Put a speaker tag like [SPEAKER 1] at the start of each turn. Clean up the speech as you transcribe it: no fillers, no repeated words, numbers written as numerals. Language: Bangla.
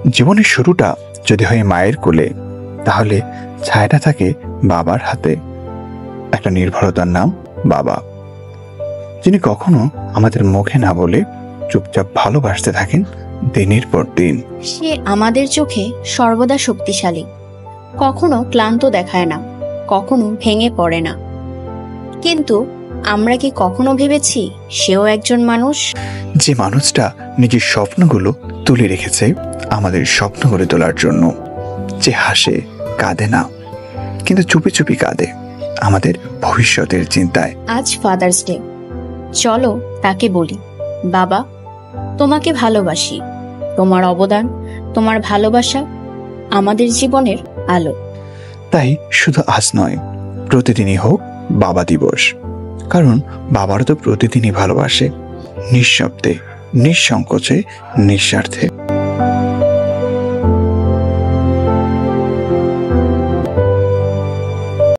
[SPEAKER 1] জীবনের শুরুটা যদি হয় মায়ের কোলে, তাহলে ছায়াটা থাকে বাবার হাতে। একটা নির্ভরতার নাম বাবা, যিনি কখনো আমাদের মুখে না বলে চুপচাপ ভালোবাসতে থাকেন দিনের পর দিন।
[SPEAKER 2] সে আমাদের চোখে সর্বদা শক্তিশালী, কখনো ক্লান্ত দেখায় না, কখনো ভেঙে পড়ে না। কিন্তু আমরা কি কখনো ভেবেছি সেও একজন মানুষ?
[SPEAKER 1] যে মানুষটা নিজের স্বপ্নগুলো তুলে রেখেছে আমাদের স্বপ্ন করে তোলার জন্য। যে হাসে, কাঁদে না, কিন্তু চুপি চুপি কাঁদে আমাদের ভবিষ্যতের চিন্তায়।
[SPEAKER 2] আজ ফাদার্স ডে, চলো তাকে বলি, বাবা তোমাকে ভালোবাসি। তোমার অবদান, তোমার ভালোবাসা আমাদের জীবনের আলো।
[SPEAKER 1] তাই শুধু আজ নয়, প্রতিদিনই হোক বাবা দিবস। কারণ বাবারা তো প্রতিদিনই ভালোবাসে, নিঃশব্দে, নিঃসংকোচে, নিঃস্বার্থে।